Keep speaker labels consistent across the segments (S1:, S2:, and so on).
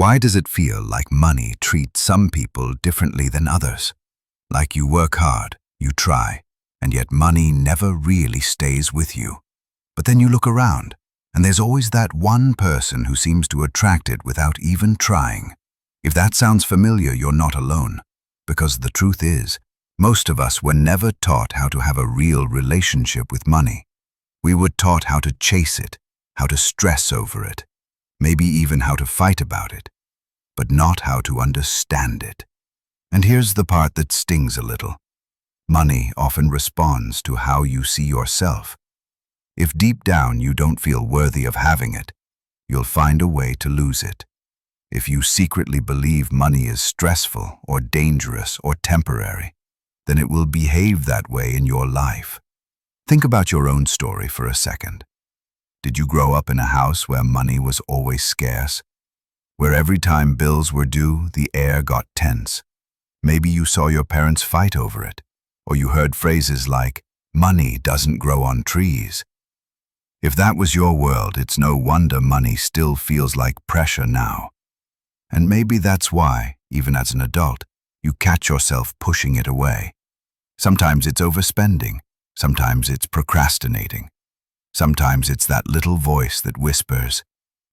S1: Why does it feel like money treats some people differently than others? Like you work hard, you try, and yet money never really stays with you. But then you look around, and there's always that one person who seems to attract it without even trying. If that sounds familiar, you're not alone. Because the truth is, most of us were never taught how to have a real relationship with money. We were taught how to chase it, how to stress over it, maybe even how to fight about it, but not how to understand it. And here's the part that stings a little. Money often responds to how you see yourself. If deep down you don't feel worthy of having it, you'll find a way to lose it. If you secretly believe money is stressful or dangerous or temporary, then it will behave that way in your life. Think about your own story for a second. Did you grow up in a house where money was always scarce? Where every time bills were due, the air got tense? Maybe you saw your parents fight over it, or you heard phrases like, "Money doesn't grow on trees." If that was your world, it's no wonder money still feels like pressure now. And maybe that's why, even as an adult, you catch yourself pushing it away. Sometimes it's overspending, sometimes it's procrastinating. Sometimes it's that little voice that whispers,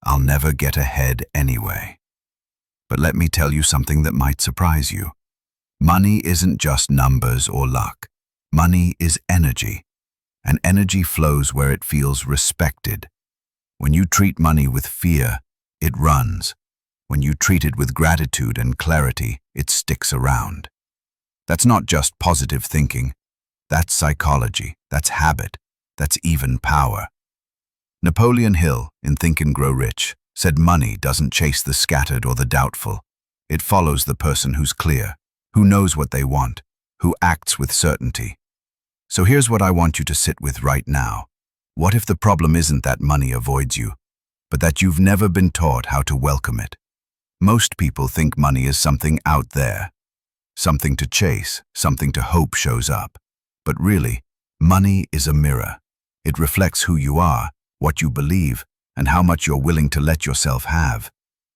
S1: "I'll never get ahead anyway." But let me tell you something that might surprise you. Money isn't just numbers or luck. Money is energy, and energy flows where it feels respected. When you treat money with fear, it runs. When you treat it with gratitude and clarity, it sticks around. That's not just positive thinking. That's psychology, that's habit, that's even power. Napoleon Hill, in Think and Grow Rich, said money doesn't chase the scattered or the doubtful. It follows the person who's clear, who knows what they want, who acts with certainty. So here's what I want you to sit with right now. What if the problem isn't that money avoids you, but that you've never been taught how to welcome it? Most people think money is something out there, something to chase, something to hope shows up. But really, money is a mirror. It reflects who you are, what you believe, and how much you're willing to let yourself have.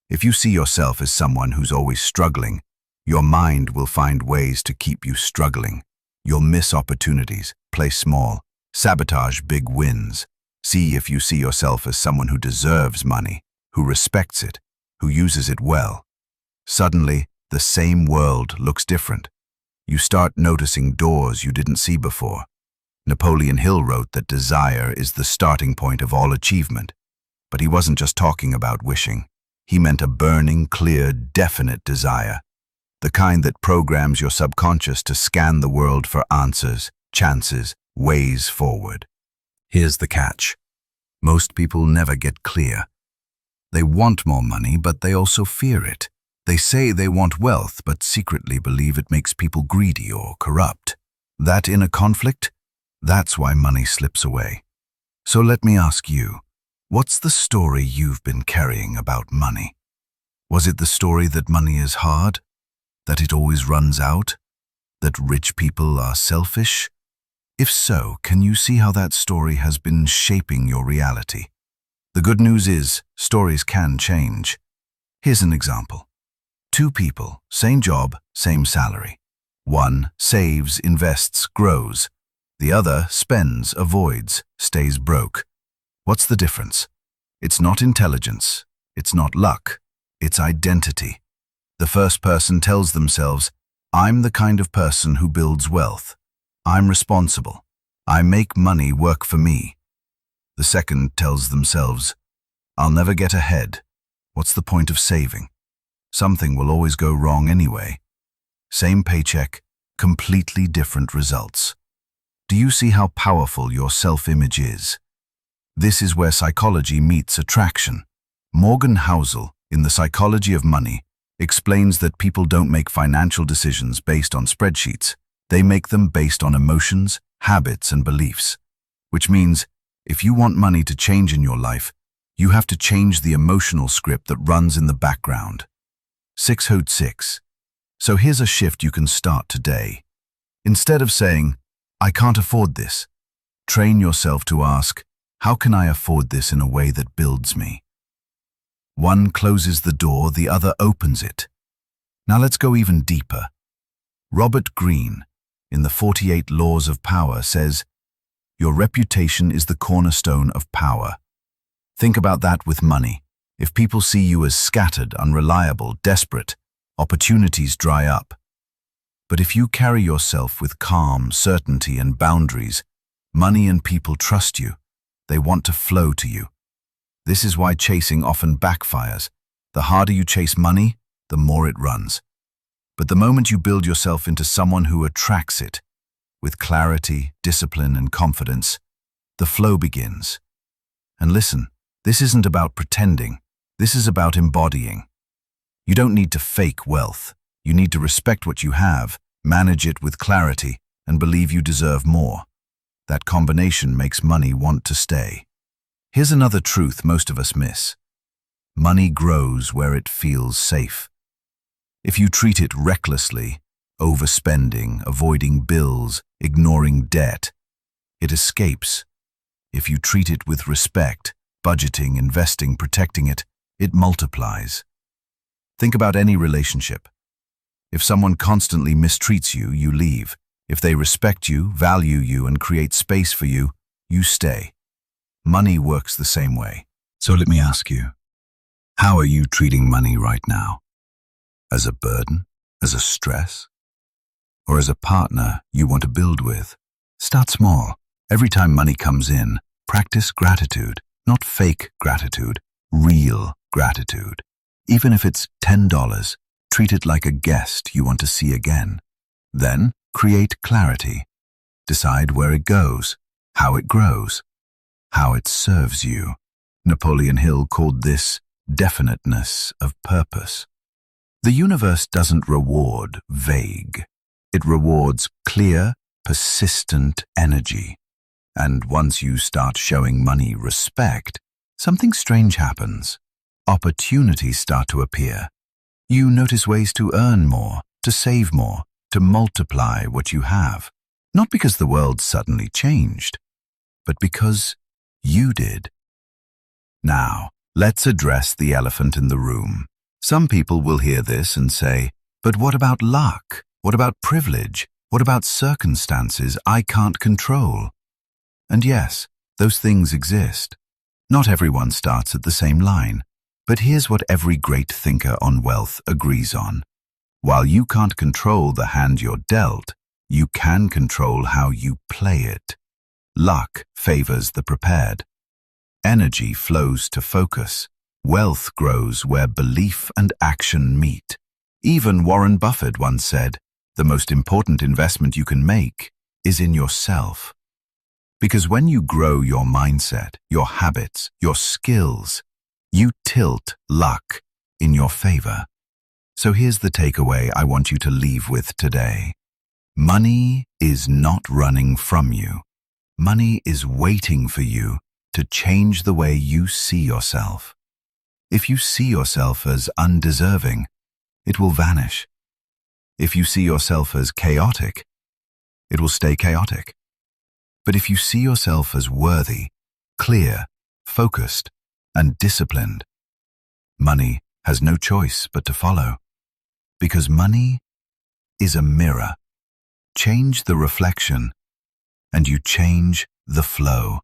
S1: If you see yourself as someone who's always struggling, your mind will find ways to keep you struggling. You'll miss opportunities, play small, sabotage big wins. See if you see yourself as someone who deserves money, who respects it, who uses it well. Suddenly, the same world looks different. You start noticing doors you didn't see before. Napoleon Hill wrote that desire is the starting point of all achievement. But he wasn't just talking about wishing. He meant a burning, clear, definite desire. The kind that programs your subconscious to scan the world for answers, chances, ways forward. Here's the catch. Most people never get clear. They want more money, but they also fear it. They say they want wealth, but secretly believe it makes people greedy or corrupt. That inner conflict, that's why money slips away. So let me ask you, what's the story you've been carrying about money? Was it the story that money is hard? That it always runs out? That rich people are selfish? If so, can you see how that story has been shaping your reality? The good news is, stories can change. Here's an example. Two people, same job, same salary. One saves, invests, grows. The other spends, avoids, stays broke. What's the difference? It's not intelligence. It's not luck. It's identity. The first person tells themselves, "I'm the kind of person who builds wealth. I'm responsible. I make money work for me." The second tells themselves, "I'll never get ahead. What's the point of saving? Something will always go wrong anyway." Same paycheck, completely different results. Do you see how powerful your self-image is? This is where psychology meets attraction. Morgan Housel, in The Psychology of Money, explains that people don't make financial decisions based on spreadsheets. They make them based on emotions, habits, and beliefs. Which means, if you want money to change in your life, you have to change the emotional script that runs in the background. 606. So here's a shift you can start today. Instead of saying, "I can't afford this," train yourself to ask, "How can I afford this in a way that builds me?" One closes the door, the other opens it. Now let's go even deeper. Robert Greene, in the 48 Laws of Power, says, "Your reputation is the cornerstone of power." Think about that with money. If people see you as scattered, unreliable, desperate, opportunities dry up. But if you carry yourself with calm, certainty, and boundaries, money and people trust you. They want to flow to you. This is why chasing often backfires. The harder you chase money, the more it runs. But the moment you build yourself into someone who attracts it, with clarity, discipline, and confidence, the flow begins. And listen, this isn't about pretending. This is about embodying. You don't need to fake wealth. You need to respect what you have, manage it with clarity, and believe you deserve more. That combination makes money want to stay. Here's another truth most of us miss. Money grows where it feels safe. If you treat it recklessly, overspending, avoiding bills, ignoring debt, it escapes. If you treat it with respect, budgeting, investing, protecting it, it multiplies. Think about any relationship. If someone constantly mistreats you, you leave. If they respect you, value you, and create space for you, you stay. Money works the same way. So let me ask you, how are you treating money right now? As a burden? As a stress? Or as a partner you want to build with? Start small. Every time money comes in, practice gratitude. Not fake gratitude, real gratitude. Even if it's $10, treat it like a guest you want to see again. Then, create clarity. Decide where it goes, how it grows, how it serves you. Napoleon Hill called this definiteness of purpose. The universe doesn't reward vague. It rewards clear, persistent energy. And once you start showing money respect, something strange happens. Opportunities start to appear. You notice ways to earn more, to save more, to multiply what you have. Not because the world suddenly changed, but because you did. Now, let's address the elephant in the room. Some people will hear this and say, but what about luck? What about privilege? What about circumstances I can't control? And yes, those things exist. Not everyone starts at the same line. But here's what every great thinker on wealth agrees on. While you can't control the hand you're dealt, you can control how you play it. Luck favors the prepared. Energy flows to focus. Wealth grows where belief and action meet. Even Warren Buffett once said, the most important investment you can make is in yourself. Because when you grow your mindset, your habits, your skills, you tilt luck in your favor. So here's the takeaway I want you to leave with today. Money is not running from you. Money is waiting for you to change the way you see yourself. If you see yourself as undeserving, it will vanish. If you see yourself as chaotic, it will stay chaotic. But if you see yourself as worthy, clear, focused, and disciplined, money has no choice but to follow. Because money is a mirror. Change the reflection, and you change the flow.